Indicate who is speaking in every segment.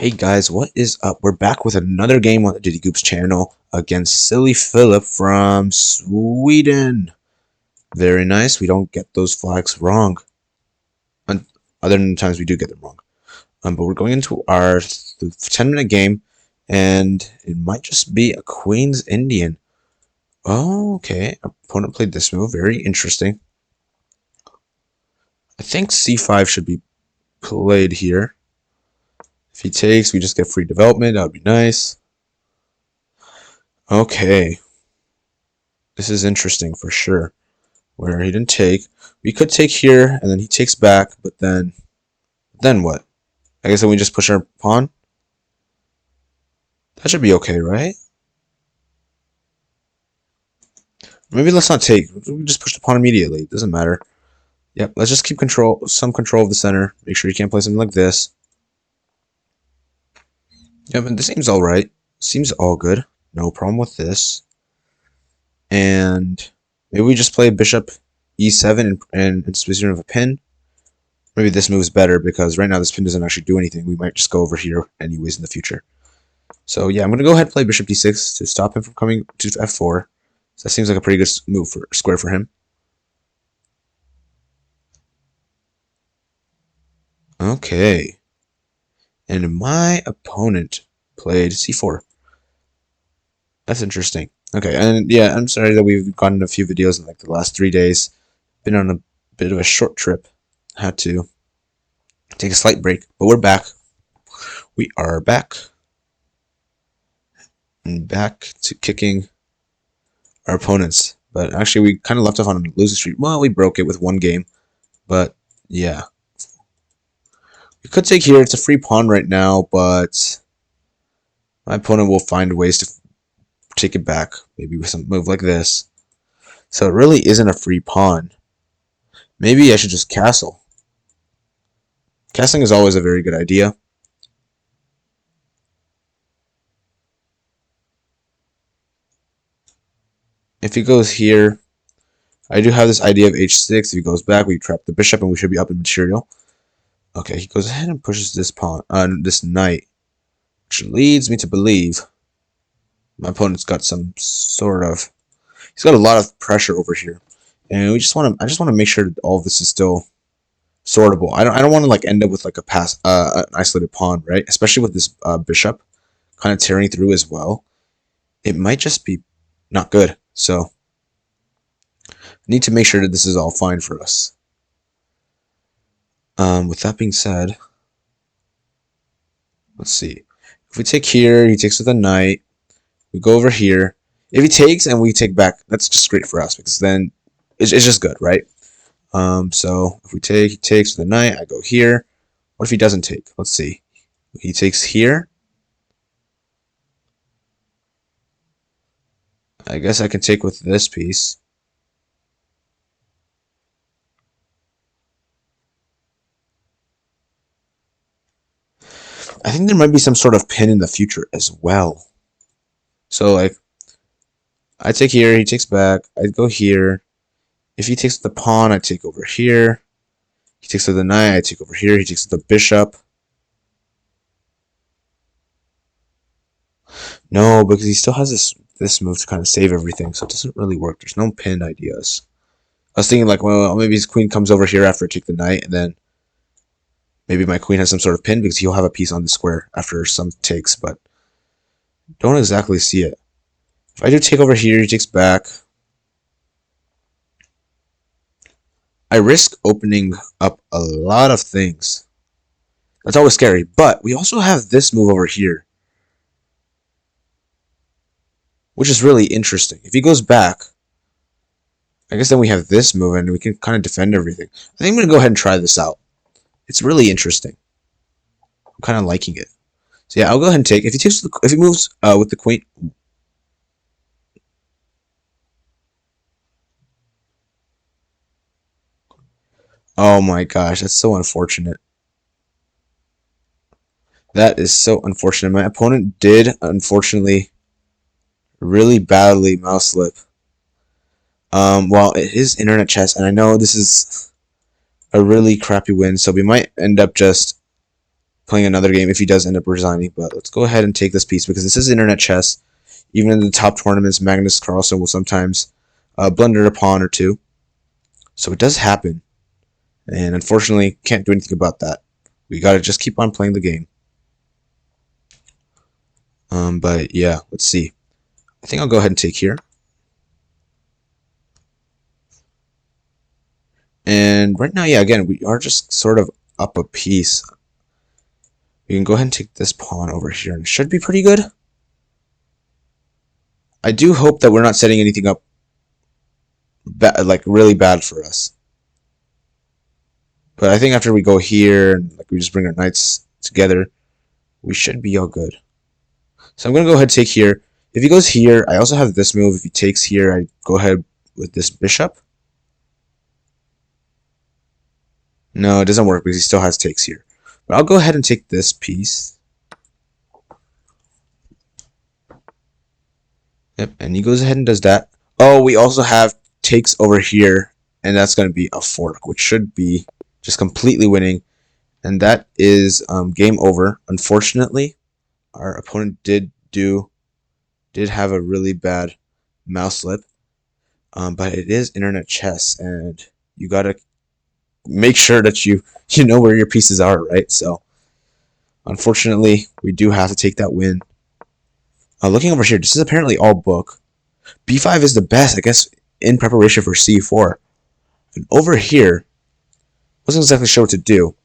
Speaker 1: Hey guys, what is up? We're back with another game on the Diddy Goops channel against Silly Philip from Sweden. Very nice. We don't get those flags wrong. Other than times we do get them wrong. But we're going into our 10-minute game, and it might just be a Queen's Indian. Oh, okay. Opponent played this move. Very interesting. I think C5 should be played here. If he takes, we just get free development. That would be nice. Okay. This is interesting for sure. Where he didn't take. We could take here, and then he takes back, but then what? I guess then we just push our pawn? That should be okay, right? Maybe let's not take. We just push the pawn immediately. It doesn't matter. Yep, let's just keep some control of the center. Make sure you can't play something like this. Yep, and this seems alright. Seems all good. No problem with this. And maybe we just play bishop e7 and in position of a pin. Maybe this move is better because right now this pin doesn't actually do anything. We might just go over here anyways in the future. So yeah, I'm going to go ahead and play bishop d6 to stop him from coming to f4. So that seems like a pretty good move for square for him. Okay. And my opponent played c4. That's interesting. Okay, and yeah, I'm sorry that we've gotten a few videos in like the last 3 days. Been on a bit of a short trip. Had to take a slight break, but we're back. We are back. And back to kicking our opponents. But actually, we kind of left off on a losing streak. Well, we broke it with one game. But, yeah. We could take here. It's a free pawn right now, but my opponent will find ways to take it back. Maybe with some move like this. So it really isn't a free pawn. Maybe I should just castle. Castling is always a very good idea. If he goes here, I do have this idea of h6. If he goes back, we trap the bishop and we should be up in material. Okay, he goes ahead and pushes this pawn, this knight, which leads me to believe my opponent's got some sort of, he's got a lot of pressure over here, and I just want to make sure that all of this is still sortable. I don't want to like end up with like an isolated pawn, right? Especially with this bishop kind of tearing through as well. It might just be not good. So I need to make sure that this is all fine for us. With that being said, let's see. If we take here, he takes with a knight. We go over here. If he takes and we take back, that's just great for us because then it's just good, right? So if we take, he takes with a knight. I go here. What if he doesn't take? Let's see. He takes here. I guess I can take with this piece. I think there might be some sort of pin in the future as well. So, like, I take here, he takes back, I go here. If he takes the pawn, I take over here. He takes with the knight, I take over here. He takes with the bishop. No, because he still has this move to kind of save everything, so it doesn't really work. There's no pinned ideas. I was thinking, like, well, maybe his queen comes over here after I take the knight, and then maybe my queen has some sort of pin because he'll have a piece on the square after some takes, but don't exactly see it. If I do take over here, he takes back. I risk opening up a lot of things. That's always scary, but we also have this move over here, which is really interesting. If he goes back, I guess then we have this move and we can kind of defend everything. I think I'm going to go ahead and try this out. It's really interesting. I'm kind of liking it. So yeah, I'll go ahead and take. If he moves with the queen. Oh my gosh, that's so unfortunate. That is so unfortunate. My opponent did, unfortunately, really badly mouse slip. Well, it is internet chess, and I know this is a really crappy win, so we might end up just playing another game if he does end up resigning. But let's go ahead and take this piece because this is internet chess. Even in the top tournaments, Magnus Carlsen will sometimes blunder a pawn or two. So it does happen. And unfortunately, can't do anything about that. We gotta just keep on playing the game. But yeah, let's see. I think I'll go ahead and take here. And right now, yeah, again, we are just sort of up a piece. We can go ahead and take this pawn over here, and it should be pretty good. I do hope that we're not setting anything up like really bad for us. But I think after we go here, and like we just bring our knights together, we should be all good. So I'm going to go ahead and take here. If he goes here, I also have this move. If he takes here, I go ahead with this bishop. No, it doesn't work because he still has takes here. But I'll go ahead and take this piece. Yep, and he goes ahead and does that. Oh, we also have takes over here, and that's going to be a fork, which should be just completely winning. And that is game over. Unfortunately, our opponent did have a really bad mouse slip. But it is internet chess, and you gotta make sure that you know where your pieces are, right? So, unfortunately, we do have to take that win. Looking over here, this is apparently all book. B5 is the best, I guess, in preparation for C4. And over here, wasn't exactly sure what to do.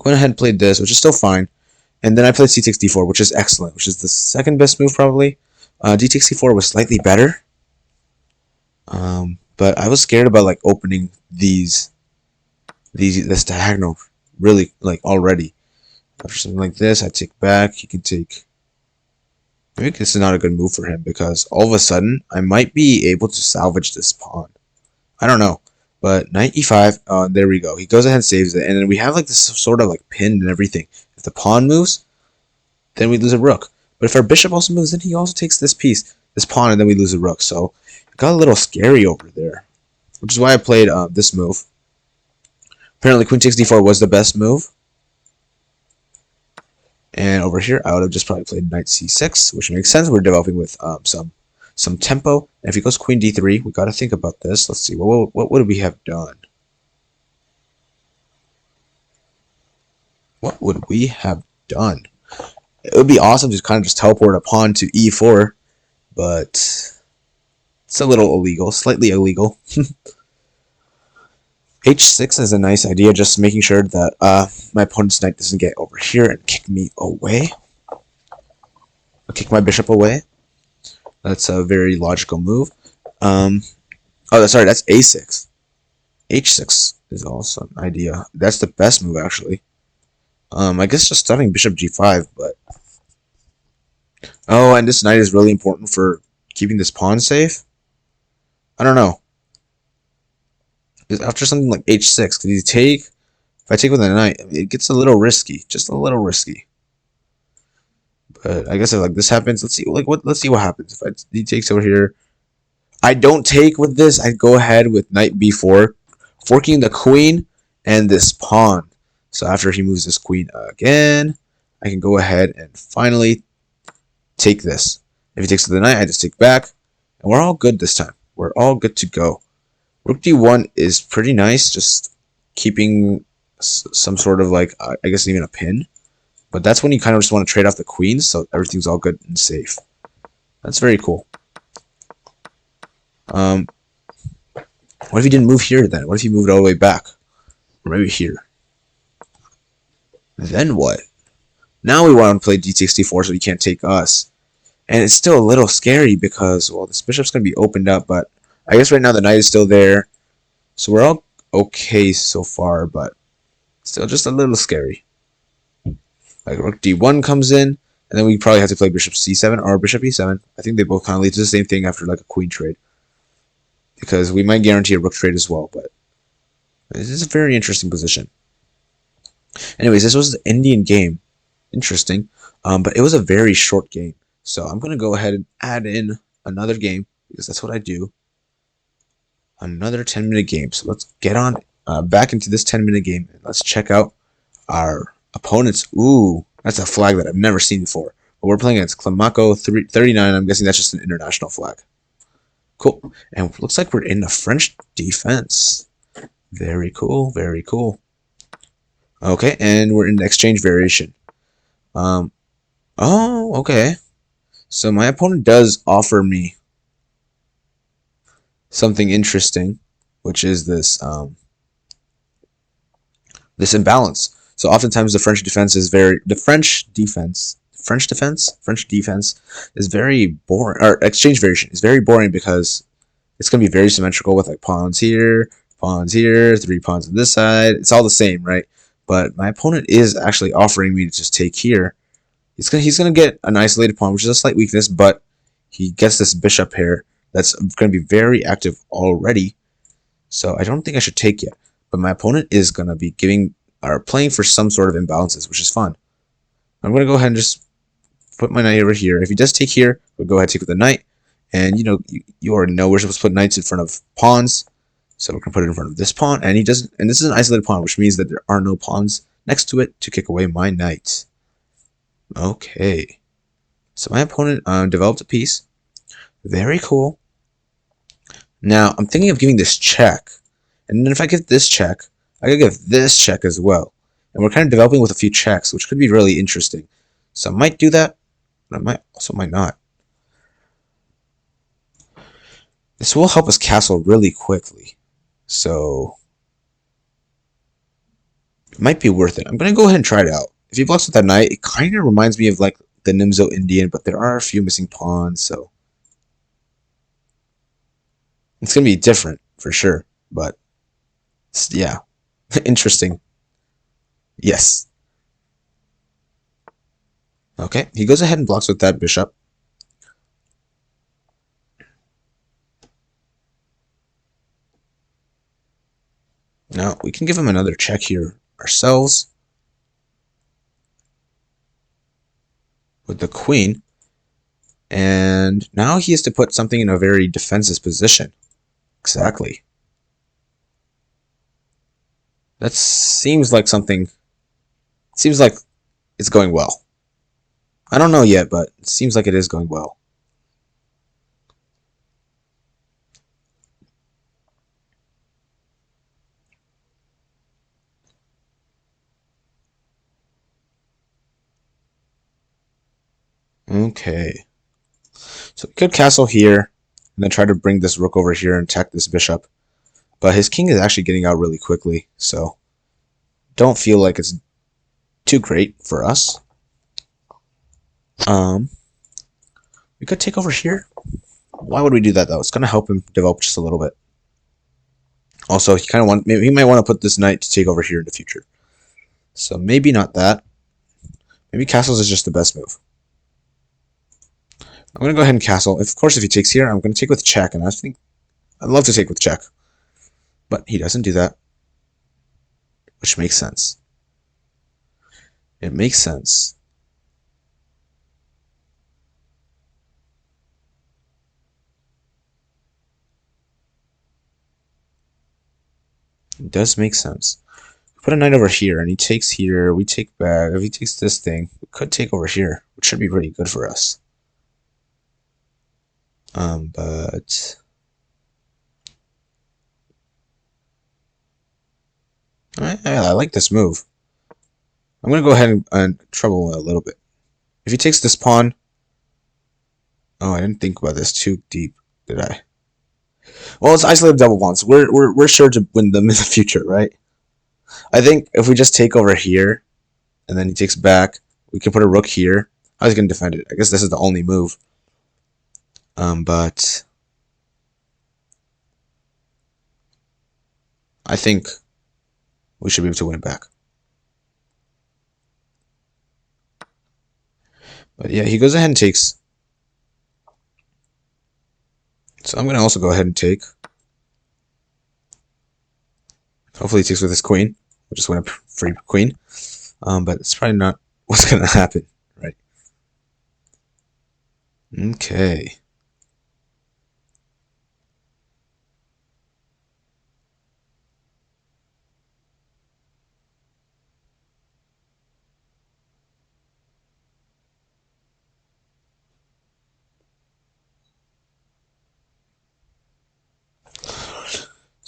Speaker 1: Went ahead and played this, which is still fine. And then I played c takes d4, which is excellent, which is the second best move probably. D takes c4 was slightly better. But I was scared about like opening this diagonal really like already. After something like this, I take back. He can take. Maybe this is not a good move for him because all of a sudden I might be able to salvage this pawn. I don't know. But knight e5, there we go. He goes ahead and saves it, and then we have like this sort of like pin and everything. If the pawn moves, then we lose a rook. But if our bishop also moves, then he also takes this piece, this pawn, and then we lose a rook. So it got a little scary over there, which is why I played this move. Apparently, queen takes d4 was the best move. And over here, I would have just probably played knight c6, which makes sense. We're developing with some tempo. And if he goes queen d3, we got to think about this. Let's see, what would we have done? What would we have done? It would be awesome to kind of just teleport a pawn to e4, but it's a little illegal, slightly illegal. h6 is a nice idea, just making sure that my opponent's knight doesn't get over here and kick me away. I'll kick my bishop away. That's a very logical move. Oh, sorry, that's a6. h6 is also an idea. That's the best move, actually. I guess just stuffing bishop g5, but... Oh, and this knight is really important for keeping this pawn safe? I don't know. Because after something like h6, could you take... If I take with a knight, it gets a little risky. Just a little risky. But I guess if like this happens, let's see let's see what happens. If he takes over here, I don't take with this. I go ahead with knight b4, forking the queen and this pawn. So after he moves this queen again, I can go ahead and finally take this. If he takes the knight, I just take back, and we're all good this time. We're all good to go. Rook d1 is pretty nice, just keeping some sort of like I guess even a pin. But that's when you kind of just want to trade off the queens, so everything's all good and safe. That's very cool. What if he didn't move here then? What if he moved all the way back? Or maybe here. Then what? Now we want to play d64 so he can't take us. And it's still a little scary because, well, this bishop's going to be opened up, but I guess right now the knight is still there. So we're all okay so far, but still just a little scary. Like rook d1 comes in, and then we probably have to play bishop c7 or bishop e7. I think they both kind of lead to the same thing after like a queen trade. Because we might guarantee a rook trade as well, but this is a very interesting position. Anyways, this was the Indian game. Interesting. But it was a very short game. So I'm going to go ahead and add in another game, because that's what I do. Another 10-minute game. So let's get on back into this 10-minute game, and let's check out our opponents. Ooh, that's a flag that I've never seen before. But we're playing against Climaco 39. I'm guessing that's just an international flag. Cool. And it looks like we're in a French defense. Very cool. Very cool. Okay, and we're in the exchange variation. Oh, okay. So my opponent does offer me something interesting, which is this imbalance. So oftentimes the French defense is French defense is very boring. Or exchange variation is very boring because it's going to be very symmetrical with like pawns here, 3 pawns on this side. It's all the same, right? But my opponent is actually offering me to just take here. He's gonna get an isolated pawn, which is a slight weakness, but he gets this bishop here that's going to be very active already. So I don't think I should take yet. But my opponent is going to be playing for some sort of imbalances, which is fun. I'm going to go ahead and just put my knight over here. If he does take here, we'll go ahead and take with the knight. And you already know we're supposed to put knights in front of pawns. So we're going to put it in front of this pawn. And he doesn't. And this is an isolated pawn, which means that there are no pawns next to it to kick away my knight. Okay. So my opponent developed a piece. Very cool. Now, I'm thinking of giving this check. And then if I give this check, I could give this check as well. And we're kind of developing with a few checks, which could be really interesting. So I might do that, but I might not. This will help us castle really quickly. So it might be worth it. I'm going to go ahead and try it out. If he blocks with that knight, it kind of reminds me of like the Nimzo Indian, but there are a few missing pawns, so it's going to be different for sure. But yeah, interesting. Yes. Okay, he goes ahead and blocks with that bishop. Now, we can give him another check here ourselves with the queen. And now he has to put something in a very defensive position. Exactly. That seems like something... Seems like it's going well. I don't know yet, but it seems like it is going well. Okay. So he could castle here, and then try to bring this rook over here and attack this bishop. But his king is actually getting out really quickly, so don't feel like it's too great for us. We could take over here. Why would we do that though? It's gonna help him develop just a little bit. Also, he might want to put this knight to take over here in the future. So maybe not that. Maybe castles is just the best move. I'm gonna go ahead and castle. Of course, if he takes here, I'm gonna take with check, and I think I'd love to take with check, but he doesn't do that, which makes sense. It makes sense. It does make sense. Put a knight over here, and he takes here. We take back. If he takes this thing, we could take over here, which should be really good for us. But I like this move. I'm gonna go ahead and trouble him a little bit. If he takes this pawn, oh, I didn't think about this too deep, did I? Well, it's isolated double pawns. We're sure to win them in the future, right? I think if we just take over here, and then he takes back, we can put a rook here. How's he gonna defend it? I guess this is the only move. But I think we should be able to win it back. But yeah, he goes ahead and takes. So I'm going to also go ahead and take. Hopefully he takes with his queen. We'll just win a free queen. But it's probably not what's going to happen, right? Okay.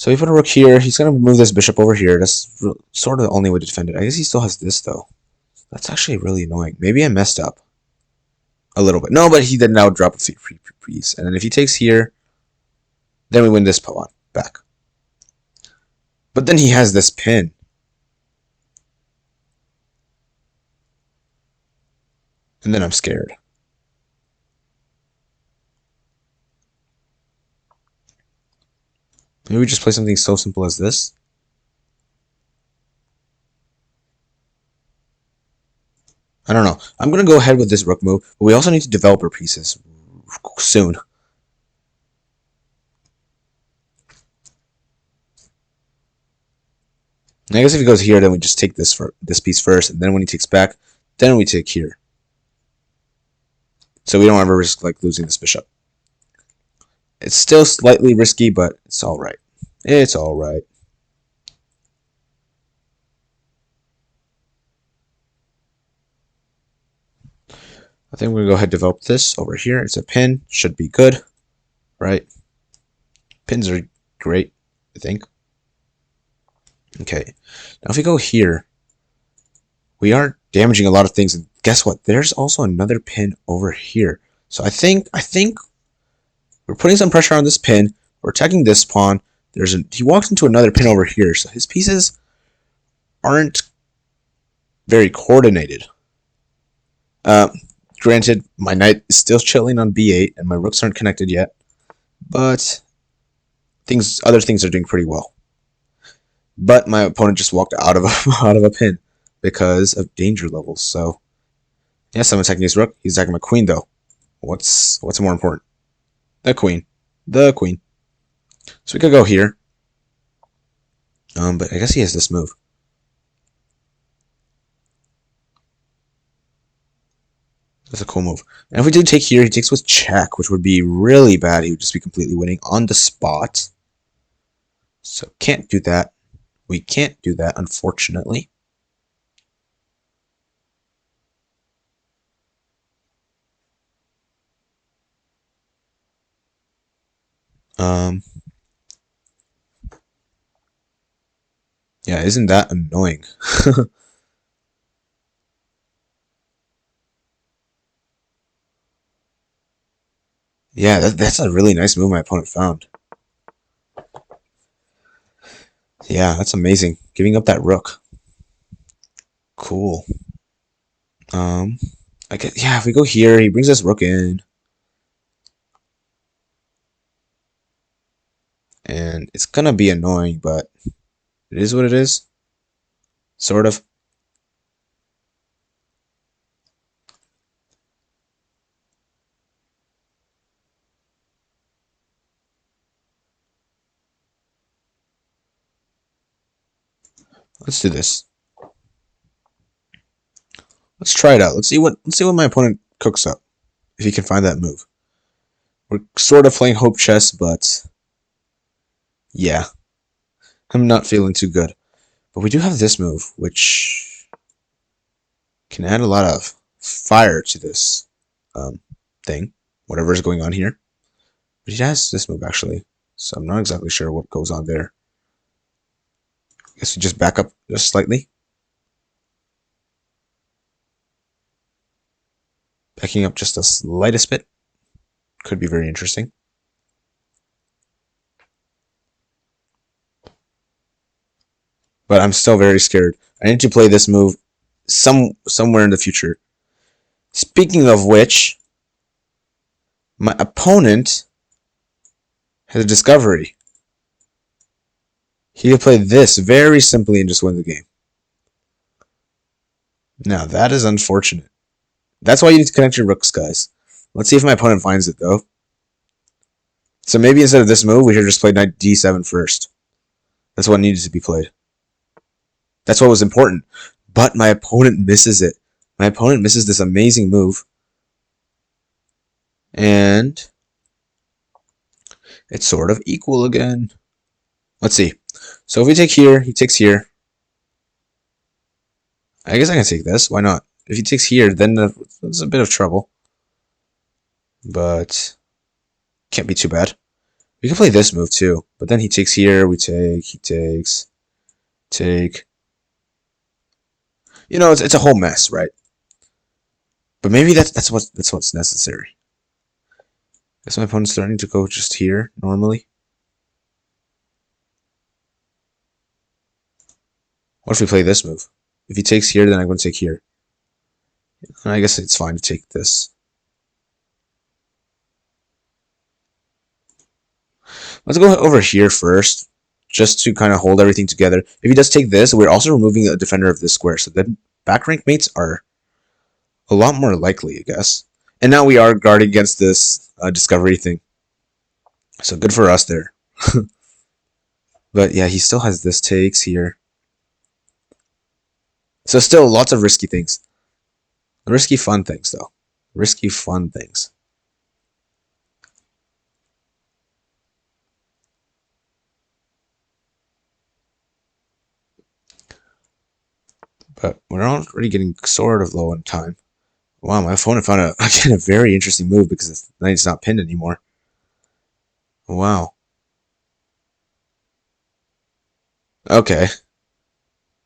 Speaker 1: So we put a rook here. He's going to move this bishop over here. That's sort of the only way to defend it. I guess he still has this, though. That's actually really annoying. Maybe I messed up a little bit. No, but he did now drop a free piece. And then if he takes here, then we win this pawn back. But then he has this pin. And then I'm scared. Maybe we just play something so simple as this. I don't know. I'm going to go ahead with this rook move, but we also need to develop our pieces soon. And I guess if he goes here, then we just take this piece first, and then when he takes back, then we take here. So we don't ever risk like losing this bishop. It's still slightly risky, but it's alright. It's alright. I think we're going to go ahead and develop this over here. It's a pin. Should be good. Right? Pins are great, I think. Okay. Now if we go here, we are damaging a lot of things. And guess what? There's also another pin over here. So I think we're putting some pressure on this pin. We're attacking this pawn. He walks into another pin over here. So his pieces aren't very coordinated. Granted, my knight is still chilling on b8, and my rooks aren't connected yet, but other things are doing pretty well. But my opponent just walked out of a pin because of danger levels. So yes, I'm attacking his rook. He's attacking my queen, though. What's more important? The queen. The queen. So we could go here. But I guess he has this move. That's a cool move. And if we did take here, he takes with check, which would be really bad. He would just be completely winning on the spot. So can't do that. We can't do that, unfortunately. Yeah, isn't that annoying? Yeah, that's a really nice move my opponent found. Yeah, that's amazing. Giving up that rook. Cool. I guess, yeah, if we go here, he brings this rook in. And it's gonna be annoying, but it is what it is. Sort of. Let's do this. Let's try it out. Let's see what my opponent cooks up. If he can find that move. We're sort of playing hope chess, but yeah. I'm not feeling too good. But we do have this move, which can add a lot of fire to this thing. Whatever is going on here. But he has this move, actually. So I'm not exactly sure what goes on there. I guess we just back up just slightly. Backing up just the slightest bit. Could be very interesting. But I'm still very scared. I need to play this move somewhere in the future. Speaking of which, my opponent has a discovery. He could play this very simply and just win the game. Now, that is unfortunate. That's why you need to connect your rooks, guys. Let's see if my opponent finds it, though. So maybe instead of this move, we should just play knight d7 first. That's what needed to be played. That's what was important. But my opponent misses it. My opponent misses this amazing move. And it's sort of equal again. Let's see. So if we take here, he takes here. I guess I can take this. Why not? If he takes here, then there's a bit of trouble. But can't be too bad. We can play this move too, but then he takes here, we take, he takes, take. You know, it's a whole mess, right? But maybe that's what's necessary. Guess my opponent's starting to go just here normally. What if we play this move? If he takes here, then I'm going to take here. And I guess it's fine to take this. Let's go over here first, just to kind of hold everything together. If he does take this, we're also removing a defender of this square, so then back rank mates are a lot more likely, I guess. And now we are guarding against this discovery thing. So good for us there. But yeah, he still has this takes here. So still lots of risky things. Risky fun things, though. Risky fun things. But we're already getting sort of low on time. Wow, my opponent found again a very interesting move because the knight's not pinned anymore. Wow. Okay.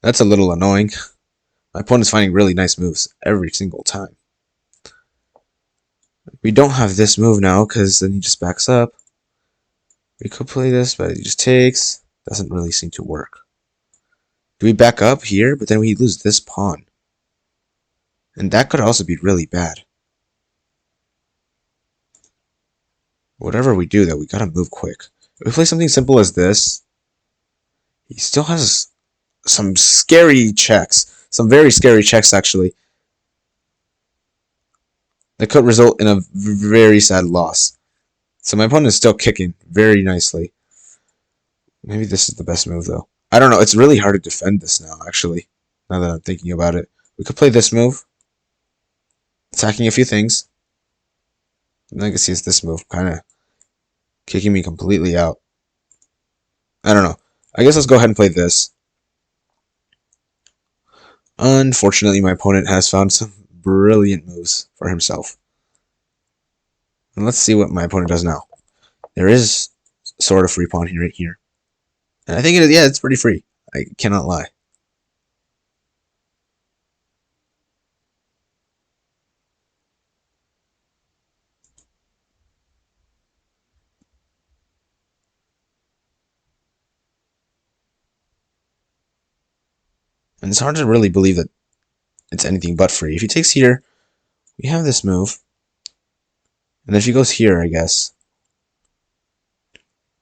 Speaker 1: That's a little annoying. My opponent's finding really nice moves every single time. We don't have this move now because then he just backs up. We could play this, but he just takes. Doesn't really seem to work. Do we back up here? But then we lose this pawn. And that could also be really bad. Whatever we do, though, we gotta move quick. If we play something simple as this, he still has some scary checks. Some very scary checks, actually. That could result in a very sad loss. So my opponent is still kicking very nicely. Maybe this is the best move, though. I don't know. It's really hard to defend this now, actually. Now that I'm thinking about it. We could play this move. Attacking a few things. And I guess he has this move. Kind of kicking me completely out. I don't know. I guess let's go ahead and play this. Unfortunately, my opponent has found some brilliant moves for himself. And let's see what my opponent does now. There is sort of free pawn here, right here. And I think it is, yeah, it's pretty free. I cannot lie. And it's hard to really believe that it's anything but free. If he takes here, we have this move. And then if he goes here, I guess,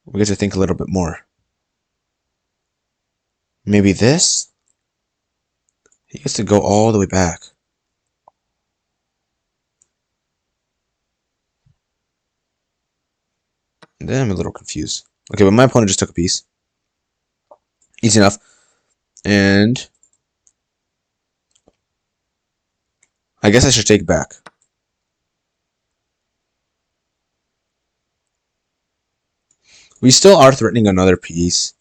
Speaker 1: we get to think a little bit more. Maybe this? He gets to go all the way back. And then I'm a little confused. Okay, but my opponent just took a piece. Easy enough. And I guess I should take back. We still are threatening another piece.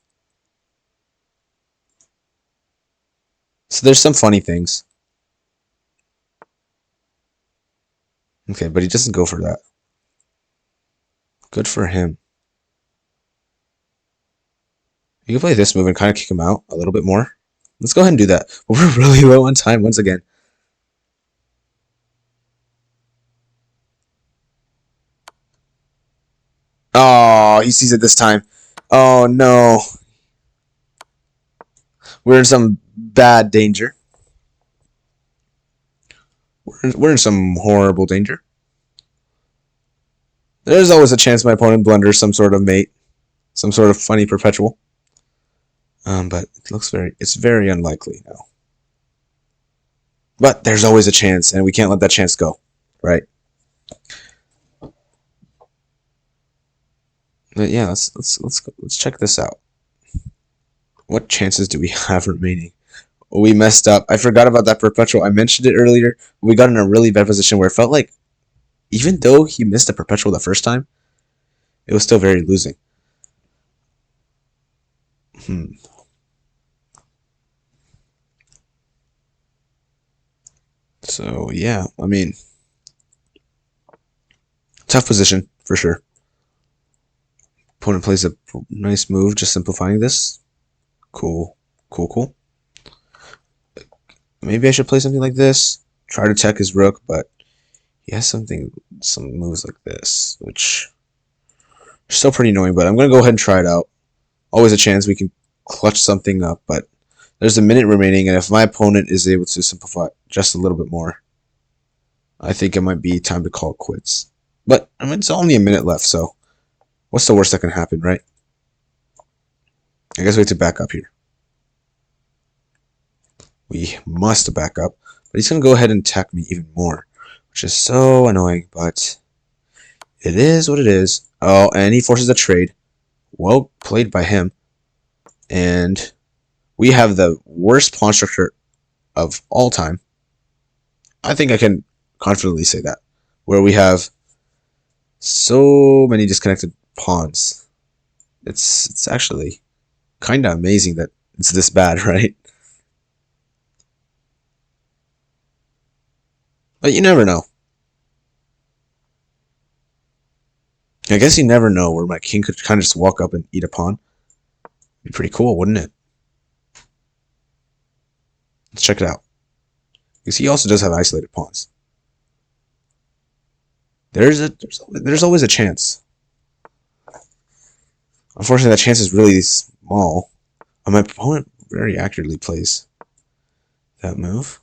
Speaker 1: So there's some funny things. Okay, but he doesn't go for that. Good for him. You can play this move and kind of kick him out a little bit more. Let's go ahead and do that. But we're really low on time once again. Oh, he sees it this time. Oh, no. We're in some bad danger. We're in some horrible danger. There's always a chance my opponent blunders some sort of mate. Some sort of funny perpetual. But it's very unlikely now. But there's always a chance, and we can't let that chance go, right? But yeah, let's check this out. What chances do we have remaining? We messed up. I forgot about that perpetual. I mentioned it earlier. We got in a really bad position where it felt like, even though he missed the perpetual the first time, it was still very losing. So yeah, I mean, tough position for sure. Opponent plays a nice move, just simplifying this. Cool. Cool, cool. Maybe I should play something like this. Try to attack his rook, but he has some moves like this, which are still pretty annoying, but I'm going to go ahead and try it out. Always a chance we can clutch something up, but there's a minute remaining, and if my opponent is able to simplify just a little bit more, I think it might be time to call it quits. But, I mean, it's only a minute left, so what's the worst that can happen, right? I guess we have to back up here. We must back up, but he's going to go ahead and attack me even more, which is so annoying, but it is what it is. Oh, and he forces a trade. Well played by him. And we have the worst pawn structure of all time. I think I can confidently say that. Where we have so many disconnected pawns. It's actually kind of amazing that it's this bad, right? But you never know. I guess you never know where my king could kind of just walk up and eat a pawn. Be pretty cool, wouldn't it? Let's check it out. Because he also does have isolated pawns. There's always a chance. Unfortunately, that chance is really small. My opponent very accurately plays that move.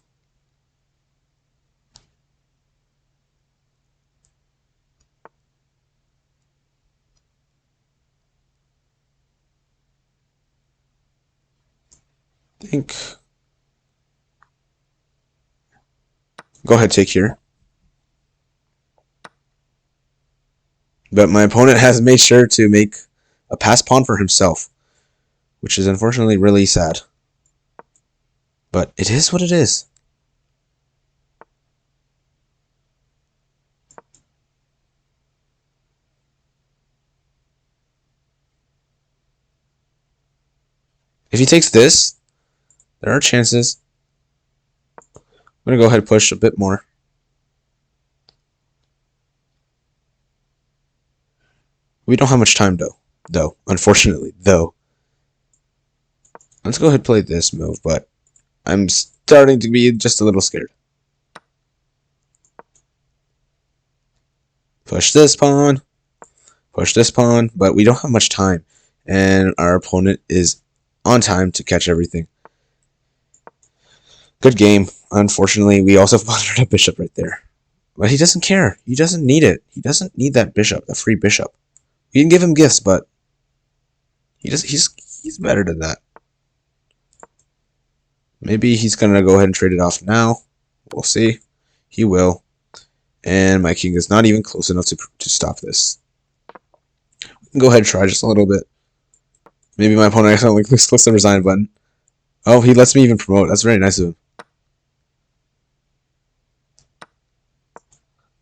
Speaker 1: I think. Go ahead, take here. But my opponent has made sure to make a pass pawn for himself, which is unfortunately really sad. But it is what it is. If he takes this, there are chances. I'm going to go ahead and push a bit more. We don't have much time, though. Unfortunately, though. Let's go ahead and play this move, but I'm starting to be just a little scared. Push this pawn, but we don't have much time, and our opponent is on time to catch everything. Good game. Unfortunately, we also blundered a bishop right there. But he doesn't care. He doesn't need it. He doesn't need that bishop, the free bishop. We can give him gifts, but he's better than that. Maybe he's gonna go ahead and trade it off now. We'll see. He will. And my king is not even close enough to stop this. We can go ahead and try just a little bit. Maybe my opponent accidentally clicks the resign button. Oh, he lets me even promote. That's very nice of him.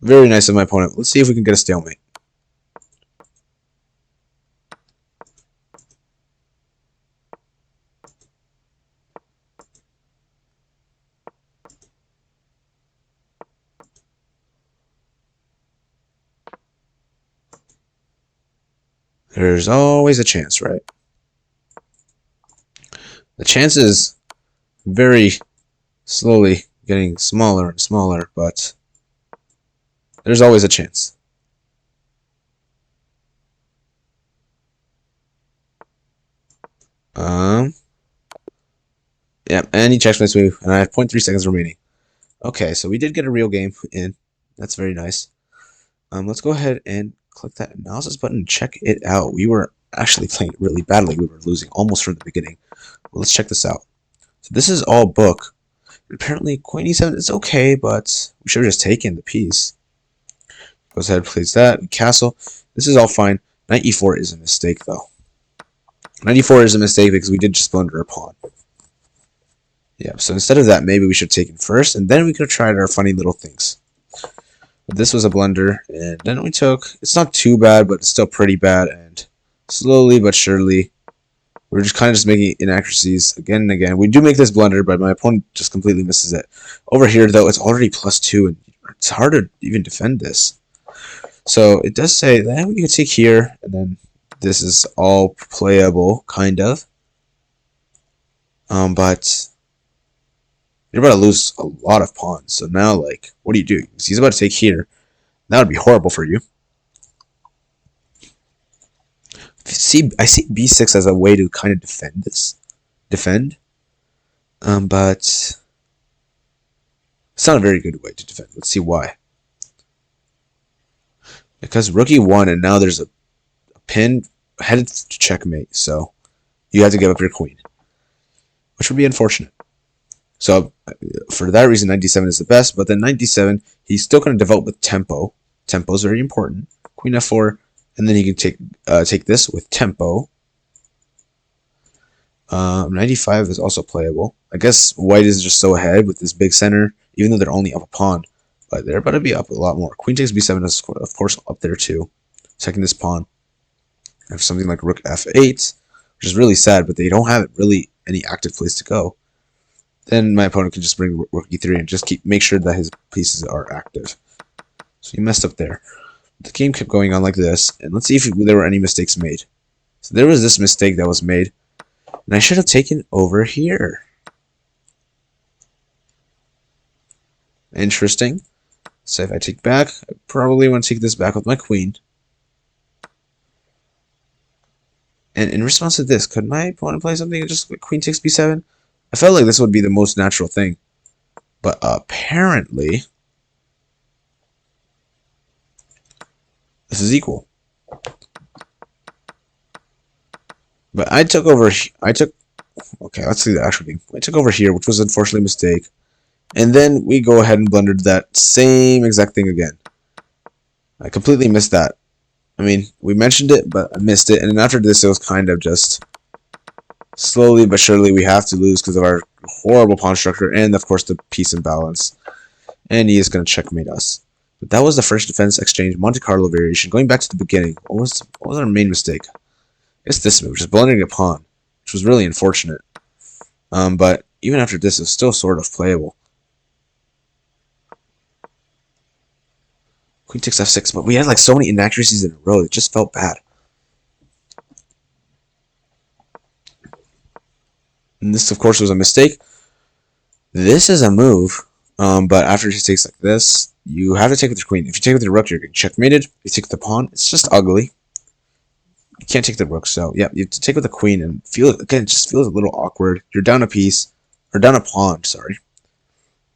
Speaker 1: Very nice of my opponent. Let's see if we can get a stalemate. There's always a chance, right? The chance is very slowly getting smaller and smaller, but there's always a chance. Yeah, and he checks my move, and I have 0.3 seconds remaining. Okay, so we did get a real game in. That's very nice. Let's go ahead and click that analysis button and check it out. We were actually playing really badly. We were losing almost from the beginning. Well, let's check this out. So this is all book. Apparently, Queen E7 is okay, but we should have just taken the piece. Goes ahead, plays that. Castle. This is all fine. Knight E4 is a mistake, though. Knight E4 is a mistake because we did just blunder a pawn. Yeah, so instead of that, maybe we should have taken first, and then we could have tried our funny little things. But this was a blunder, and then we took... It's not too bad, but it's still pretty bad, and slowly but surely, we're just kind of just making inaccuracies again and again. We do make this blunder, but my opponent just completely misses it. Over here, though, it's already +2, and it's hard to even defend this. So it does say that we can take here, and then this is all playable, kind of. But you're about to lose a lot of pawns. So now, like, what do you do? He's about to take here. That would be horrible for you. See, I see b6 as a way to kind of defend this. But it's not a very good way to defend. Let's see why. Because rook e1, and now there's a pin headed to checkmate. So you have to give up your queen, which would be unfortunate. So for that reason, knight d7 is the best. But then knight d7, he's still going to develop with tempo. Tempo is very important. Queen f4, and then he can take this with tempo. Knight e5 is also playable. I guess white is just so ahead with this big center, even though they're only up a pawn. But they're about to be up a lot more. Queen takes b7 is, of course, up there too. Taking this pawn. I have something like rook f8, which is really sad, but they don't have really any active place to go. Then my opponent can just bring rook e3 and just make sure that his pieces are active. So he messed up there. The game kept going on like this, and let's see if there were any mistakes made. So there was this mistake that was made, and I should have taken over here. Interesting. So if I take back, I probably want to take this back with my queen. And in response to this, could my opponent play something just like queen takes b7? I felt like this would be the most natural thing. But apparently, this is equal. But I took over. Okay, let's see the actual game. I took over here, which was unfortunately a mistake. And then we go ahead and blundered that same exact thing again. I completely missed that. I mean, we mentioned it, but I missed it. And then after this, it was kind of just slowly but surely we have to lose because of our horrible pawn structure and, of course, the piece imbalance. And he is going to checkmate us. But that was the first defense exchange, Monte Carlo variation. Going back to the beginning, what was our main mistake? It's this move, just blundering a pawn, which was really unfortunate. But even after this, it's still sort of playable. Queen takes f6, but we had like so many inaccuracies in a row, it just felt bad. And this, of course, was a mistake. This is a move, but after he takes like this, you have to take with your queen. If you take with your rook, you're getting checkmated. If you take the pawn, it's just ugly. You can't take the rook, so yeah, you have to take with the queen and it just feels a little awkward. You're down a piece, or down a pawn, sorry.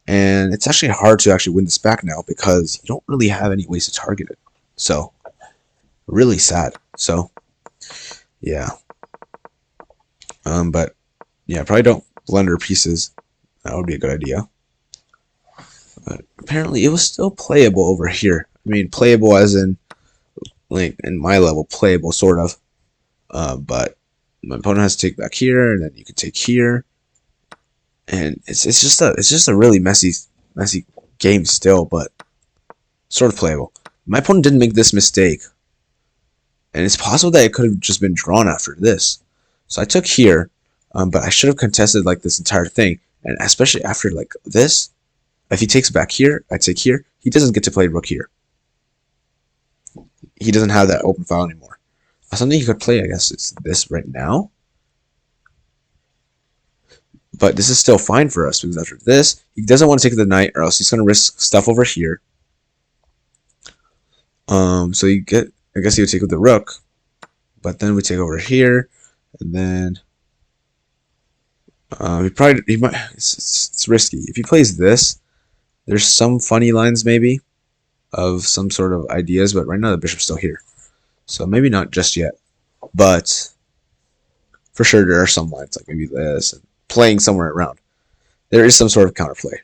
Speaker 1: And it's actually hard to actually win this back now because you don't really have any ways to target it. So, really sad. So, yeah. But, yeah, probably don't blunder pieces. That would be a good idea. But apparently it was still playable over here. I mean, playable as in, like, in my level, playable, sort of. But my opponent has to take back here, and then you can take here. And it's just a really messy game still, but sort of playable. My opponent didn't make this mistake, and it's possible that it could have just been drawn after this. So I took here, but I should have contested like this entire thing, and especially after like this. If he takes back here, I take here. He doesn't get to play rook here. He doesn't have that open file anymore. Something he could play, I guess, is this right now. But this is still fine for us because after this, he doesn't want to take the knight, or else he's going to risk stuff over here. So you get, I guess he would take with the rook, but then we take over here, and then he might. It's risky if he plays this. There's some funny lines maybe of some sort of ideas, but right now the bishop's still here, so maybe not just yet. But for sure there are some lines like maybe this and playing somewhere around. There is some sort of counterplay.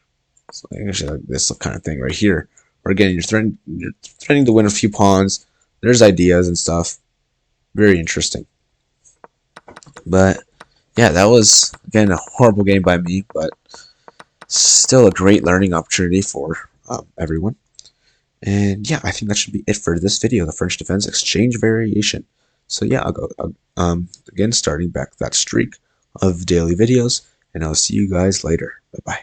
Speaker 1: So actually like this kind of thing right here. Or again, you're threatening to win a few pawns. There's ideas and stuff. Very interesting. But yeah, that was again a horrible game by me, but still a great learning opportunity for everyone. And yeah, I think that should be it for this video, the French defense exchange variation. So yeah, I'll go again starting back that streak of daily videos, and I'll see you guys later. Bye bye.